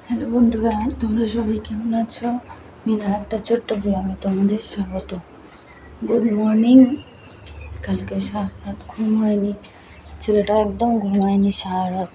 Hello বন্ধুরা, তোমরা সবাই কেমন আছো? মিনার একটা ছোট্ট ব্লগে তোমাদের স্বাগত। Good morning. কালকে সারা রাত ঘুম হয়নি, ছেলেটা একদম ঘুমায়নি সারা রাত।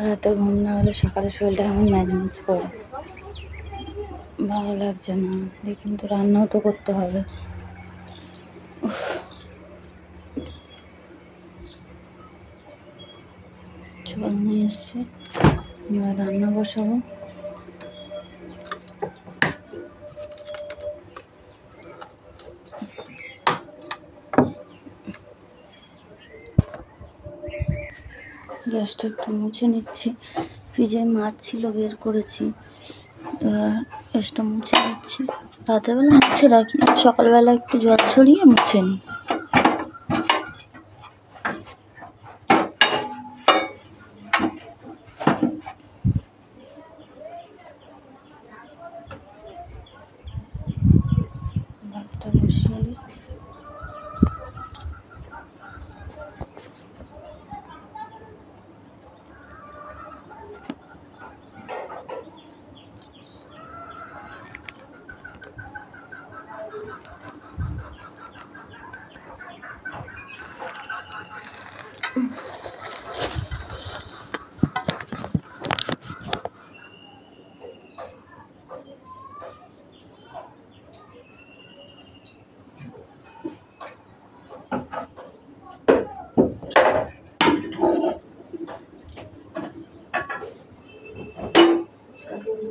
রাতে ঘুম না হলে সকালে শরীরটা এমন ম্যাজম্যাজ করে, ভালো লাগছে না। কিন্তু রান্নাও তো করতে হবে। জল নিয়ে এসছে, এবার রান্না বসাবো। গ্যাসটা একটু মুছে নিচ্ছি, ফ্রিজে মাছ ছিল বের করেছি, এবার গ্যাসটা মুছে নিচ্ছি। রাতেরবেলা মুছে রাখি, সকালবেলা একটু জল ছড়িয়ে মুছে নিই। ভাতটা বসিয়ে দিই।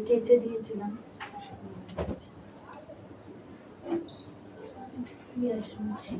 কেচে দিয়েছিলাম, গ্যাস মুছে।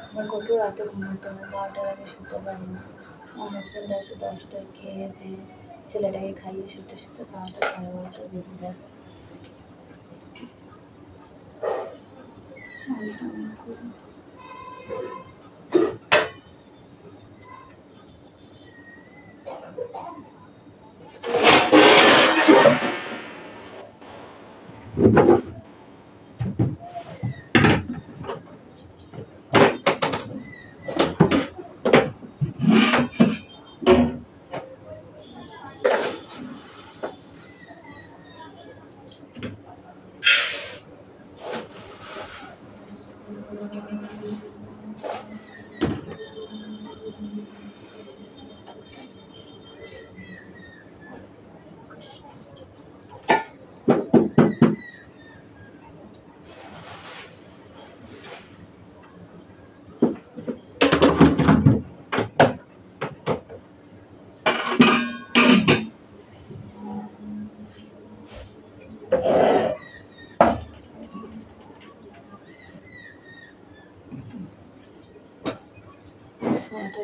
আমার কত রাতে ঘুমাতে হয়, 12টার আগে শুতে পারি না। আমার হাজব্যান্ড আসে 10টায়, খেয়ে দিয়ে ছেলেটাকে খাইয়ে শুতে শুতে 12টা 12:30 বেজে যায়।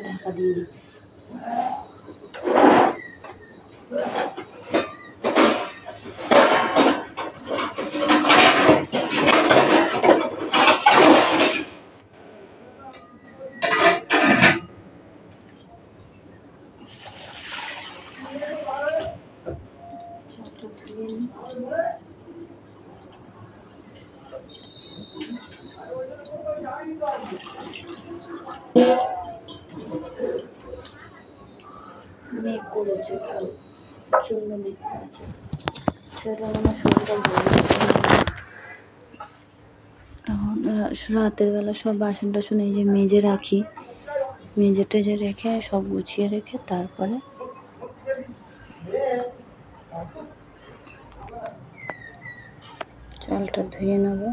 ঢাকা দিয়ে দিই। মেঘ করেছে, প্রচণ্ড মেঘ করেছে। সেটা আমার শরীরটা ভালো লাগছে না। এখন রাতের বেলা সব বাসন টাসন এই যে মেজে রাখি, মেজে টেজে রেখে সব গুছিয়ে রেখে তারপরে চালটা ধুয়ে নেবো।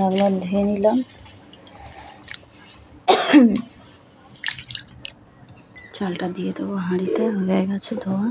একবার ধুয়ে নিলাম। চালটা দিয়ে দেবো হাঁড়িতে, হয়ে গেছে ধোয়া।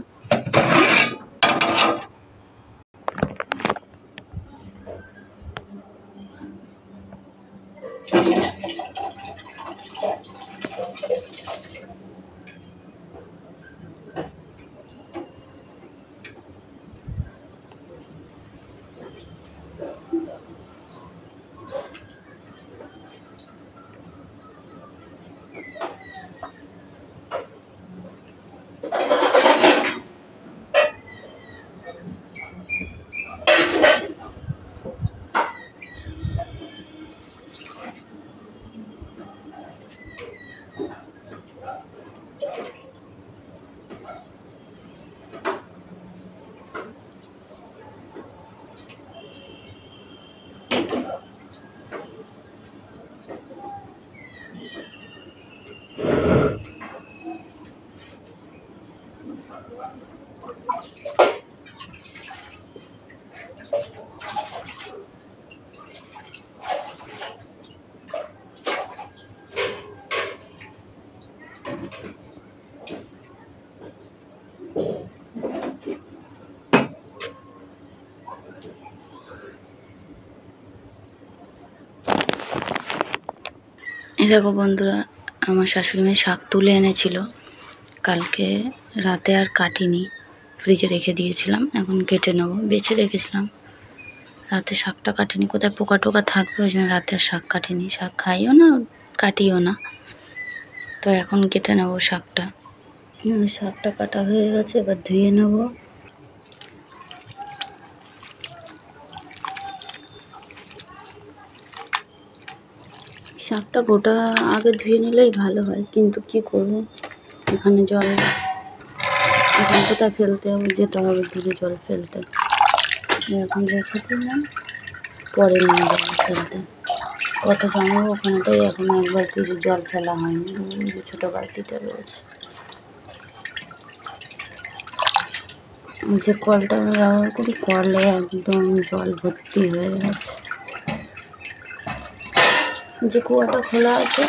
এই দেখো বন্ধুরা, আমার শাশুড়ি মেয়ে শাক তুলে এনেছিল কালকে রাতে, আর কাটিনি, ফ্রিজে রেখে দিয়েছিলাম। এখন কেটে নেবো, বেছে রেখেছিলাম, রাতে শাকটা কাটিনি। কোথায় পোকা টোকা থাকবে, ওই জন্য রাতে আর শাক কাটিনি। শাক খাইও না, কাটিও না, তো এখন কেটে নেবো শাকটা। শাকটা কাটা হয়ে গেছে, এবার ধুয়ে নেবো। শাকটা গোটা আগে ধুয়ে নিলেই ভালো হয়, কিন্তু কি করব, এখানে জল, এখন কোথায় ফেলতে হবে, যেতে হবে দূরে জল ফেলতে। এখন রেখে দিলাম, পরে নিয়ে যাবো ফেলতে। কত জানাবো ওখানেটাই, এখন এক বালতি জল ফেলা হয়নি, ছোটো বালতিটা রয়েছে। যে কলটা ব্যবহার করি, কলে একদম জল ভর্তি হয়ে গেছে। যে কুয়াটা খোলা আছে,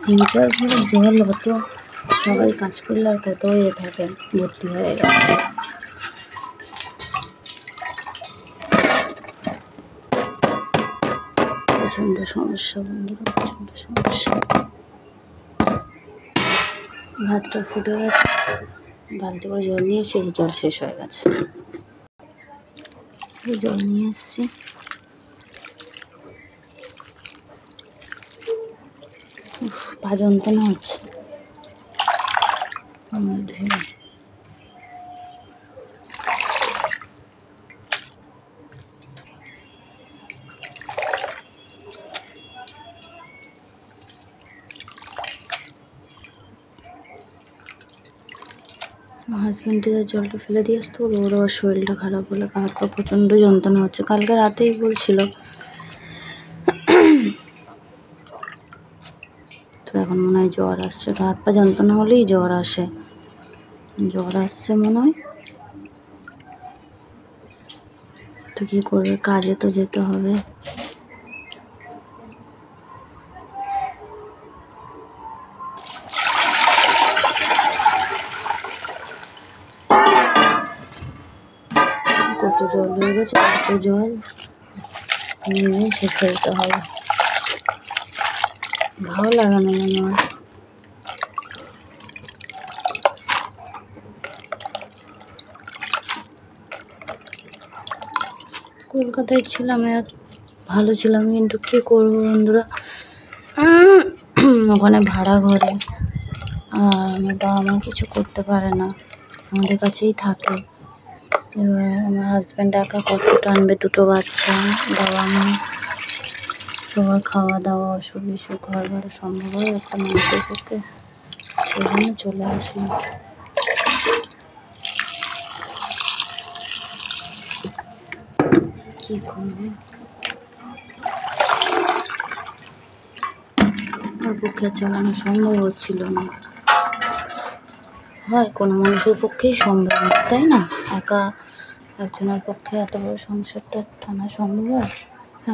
3-4 ঘরে জল হতো, সবাই কাজ করলে আর কত থাকে, ভর্তি হয়ে গেছে। প্রচণ্ড সমস্যা বন্ধুরা, প্রচণ্ড সমস্যা। ভাতটা ফুটে গেছে, বালতি করে জল নিয়ে এসে জল শেষ হয়ে গেছে, জল নিয়ে এসছি। পা যন্ত্রণা হচ্ছে। হাজব্যান্ডের জলটা ফেলে দিয়ে আসতো, ওর আবার শরীরটা খারাপ হলে হাত পা প্রচণ্ড যন্ত্রণা হচ্ছে। কালকে রাতেই বলছিল, তো এখন মনে হয় জ্বর আসছে। হাত পা যন্ত্রণা হলেই জ্বর আসে, জ্বর আসছে মনে হয়। তো কী করবে, কাজে তো যেতে হবে। কত জল হয়ে গেছে, কত জল নিয়ে সে ফেলতে হবে। ভালো লাগে না আমার। কলকাতায় ছিলাম, এক ভালো ছিলাম, কিন্তু কী করবো বন্ধুরা, ওখানে ভাড়া ঘরে, আর আমার বাবা মা কিছু করতে পারে না, আমাদের কাছেই থাকে। এবার আমার হাজব্যান্ড একা কত টানবে, দুটো বাচ্চা, বাবা মা, সবার খাওয়া দাওয়া, অসুখ বিসুখ, ঘর ভাড়া সম্ভব হয় একটা মানুষের পক্ষে, সেই জন্য চলে আসি। কী করবো, আমার পক্ষে চালানো সম্ভব হচ্ছিল না। হয় কোনো মানুষের পক্ষেই সম্ভব না, তাই না? একা একজনের পক্ষে এত বড় সংসারটা টানা সম্ভব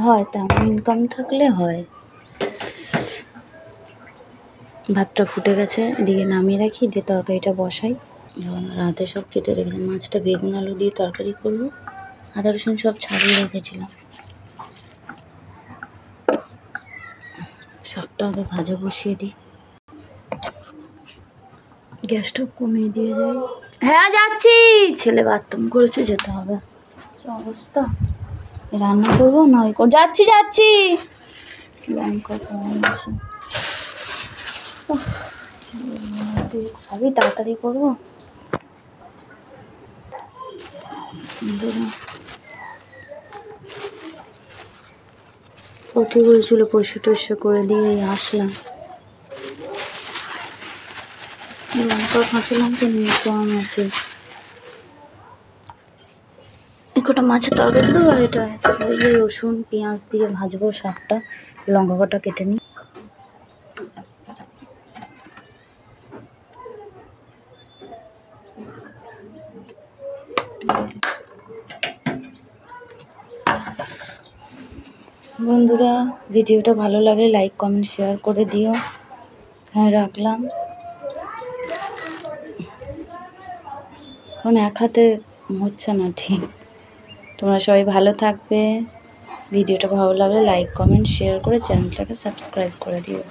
হয়? তেমন ইনকাম থাকলে হয়। ভাতটা ফুটে গেছে, এদিকে নামিয়ে রাখি, দিয়ে তরকারিটা বসাই। যখন রাতে সব কেটে রেখেছি, মাছটা বেগুন আলু দিয়ে তরকারি করবো, আদা রসুন সব ছাড়িয়ে রেখেছিলাম। শাকটা আগে ভাজা বসিয়ে দিই, গ্যাসটা কমিয়ে দিয়ে যাই। হ্যাঁ যাচ্ছি, ছেলে বাথরুম করেছে, যেতে হবে। অবস্থা, রান্না করবো না যাচ্ছি যাচ্ছি, লঙ্কা আছে, তাড়াতাড়ি করবো। পটি বলছিল পয়সা টয়সা করে দিয়ে আসলাম। লঙ্কা কাঁচা লঙ্কা নিয়ে কম আছে, একটা মাছের তরকারি দেবো, আর এটা রসুন পেঁয়াজ দিয়ে ভাজবো শাকটা, লঙ্কা কটা কেটে নিই। বন্ধুরা, ভিডিওটা ভালো লাগলে লাইক কমেন্ট শেয়ার করে দিও। হ্যাঁ রাখলাম, এখন এক হাতে হচ্ছে না ঠিক। তোমরা সবাই ভালো থাকবে, ভিডিওটা ভালো লাগলে লাইক কমেন্ট শেয়ার করে চ্যানেলটাকে সাবস্ক্রাইব করে দিও।